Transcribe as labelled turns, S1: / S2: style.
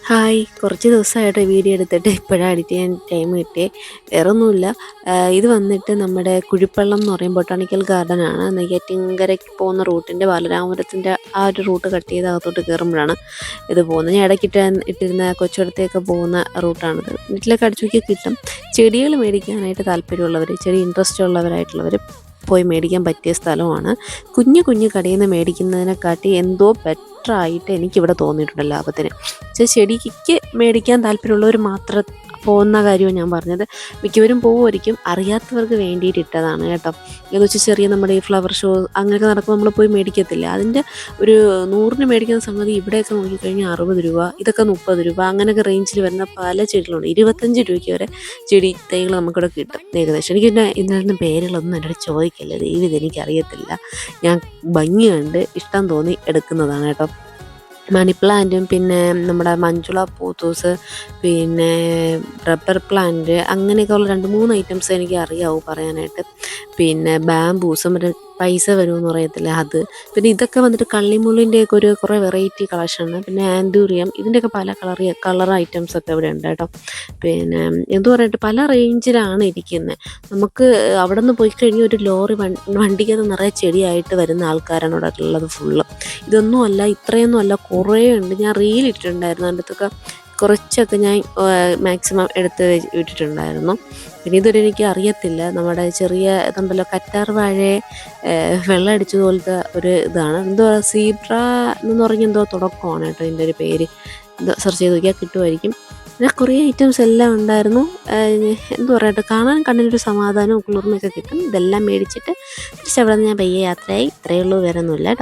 S1: Hi, കുറച്ച് ദിവസമായിട്ട് video എടുത്തിട്ട് ഇപ്പോഴാണ് എഡിറ്റ് ചെയ്യാൻ ടൈം കിട്ടിയേ. വേറൊന്നുമില്ല. ഇത് വന്നിട്ട് നമ്മുടെ കുഴിപ്പള്ളം എന്ന് പറയും ബൊട്ടാണിക്കൽ ഗാർഡനാണ്. നെയ്യാറ്റിൻകരയ്ക്ക് പോകുന്ന റൂട്ടിൻ്റെ ബാലരാമപുരത്തിൻ്റെ ആ ഒരു റൂട്ട് കട്ട് ചെയ്ത് അകത്തോട്ട് കയറുമ്പോഴാണ് ഇത് പോകുന്നത്. ഞാൻ ഇട്ടിരുന്ന കൊച്ചിടത്തേക്ക് പോകുന്ന റൂട്ടാണിത്. വീട്ടിലൊക്കെ അടിച്ചു നോക്കി കിട്ടും. ചെടികൾ മേടിക്കാനായിട്ട് താല്പര്യമുള്ളവർ, ചെടി ഇൻട്രസ്റ്റ് ഉള്ളവരായിട്ടുള്ളവർ പോയി മേടിക്കാൻ പറ്റിയ സ്ഥലമാണ്. കുഞ്ഞു കുഞ്ഞു കടയിൽ നിന്ന് മേടിക്കുന്നതിനെക്കാട്ടി എന്തോ ബെറ്ററായിട്ട് എനിക്കിവിടെ തോന്നിയിട്ടുണ്ട് ലാഭത്തിന്. ചെടിക്ക് മേടിക്കാൻ താല്പര്യമുള്ളവർ മാത്രം പോകുന്ന കാര്യമാണ് ഞാൻ പറഞ്ഞത്. മിക്കവരും പോകുമായിരിക്കും, അറിയാത്തവർക്ക് വേണ്ടിയിട്ട് ഇട്ടതാണ് കേട്ടോ. എന്ന് വെച്ചാൽ ചെറിയ നമ്മുടെ ഈ ഫ്ലവർ ഷോ അങ്ങനെയൊക്കെ നടക്കുമ്പോൾ നമ്മൾ പോയി മേടിക്കത്തില്ല. അതിൻ്റെ ഒരു 100-ന് മേടിക്കുന്ന സംഗതി ഇവിടെയൊക്കെ നോക്കിക്കഴിഞ്ഞാൽ 60 രൂപ, ഇതൊക്കെ 30 രൂപ, അങ്ങനെയൊക്കെ റേഞ്ചിൽ വരുന്ന പല ചെടികളുണ്ട്. 25 രൂപയ്ക്ക് വരെ ചെടി തൈകൾ നമുക്കിവിടെ കിട്ടും ഏകദേശം. എനിക്ക് ഇതിനകത്ത് പേരുകളൊന്നും എന്നോട് ചോദിക്കില്ല, ദൈവം ഇതെനിക്കറിയത്തില്ല. ഞാൻ ഭംഗി കണ്ട് ഇഷ്ടം തോന്നി എടുക്കുന്നതാണ് കേട്ടോ. മണി പ്ലാന്റും പിന്നെ നമ്മുടെ മഞ്ജുള പൂത്തൂസ്, പിന്നെ റബ്ബർ പ്ലാന്റ്, അങ്ങനെയൊക്കെ ഉള്ള 2-3 ഐറ്റംസ് എനിക്ക് അറിയാവൂ പറയാനായിട്ട്. പിന്നെ ബാംബൂസും പൈസ വരുമെന്ന് പറയത്തില്ല അത്. പിന്നെ ഇതൊക്കെ വന്നിട്ട് കള്ളിമുള്ളിൻ്റെയൊക്കെ ഒരു കുറേ വെറൈറ്റി കളക്ഷനാണ്. പിന്നെ ആൻഡൂറിയം, ഇതിൻ്റെയൊക്കെ പല കളർ ഐറ്റംസൊക്കെ ഇവിടെ ഉണ്ട് കേട്ടോ. പിന്നെ എന്തു പറയട്ടെ, പല റേഞ്ചിലാണ് ഇരിക്കുന്നത്. നമുക്ക് അവിടെ നിന്ന് പോയി കഴിഞ്ഞാൽ ഒരു ലോറി വണ്ടിക്കകത്ത് നിറയെ ചെടിയായിട്ട് വരുന്ന ആൾക്കാരാണ് ഇവിടെ ഉള്ളത് ഫുള്ള്. ഇതൊന്നും അല്ല, ഇത്രയൊന്നും അല്ല, കുറേ ഉണ്ട്. ഞാൻ റീലിട്ടിട്ടുണ്ടായിരുന്നു, അതിൻ്റെ അടുത്തൊക്കെ കുറച്ചൊക്കെ ഞാൻ മാക്സിമം എടുത്ത് ഇട്ടിട്ടുണ്ടായിരുന്നു. പിന്നെ ഇതൊരു എനിക്ക് അറിയത്തില്ല, നമ്മുടെ ചെറിയ ഇതുണ്ടല്ലോ കറ്റാർ വാഴയെ വെള്ളം അടിച്ചതുപോലത്തെ ഒരു ഇതാണ്. എന്തോ സീബ്ര എന്ന് പറഞ്ഞ എന്തോ തുടക്കമാണ് കേട്ടോ ഇതിൻ്റെ ഒരു പേര്. എന്തോ സെർച്ച് ചെയ്ത് നോക്കിയാൽ കിട്ടുമായിരിക്കും. പിന്നെ കുറേ ഐറ്റംസ് എല്ലാം ഉണ്ടായിരുന്നു. എന്തു പറയട്ടെ, കാണാൻ കണ്ണിനൊരു സമാധാനവും കുളിർമയൊക്കെ കിട്ടും. ഇതെല്ലാം മേടിച്ചിട്ട് തിരിച്ചവിടെ നിന്ന് ഞാൻ പയ്യെ യാത്രയായി. ഇത്രയേ ഉള്ളൂ, വേറെ ഒന്നുമില്ല കേട്ടോ.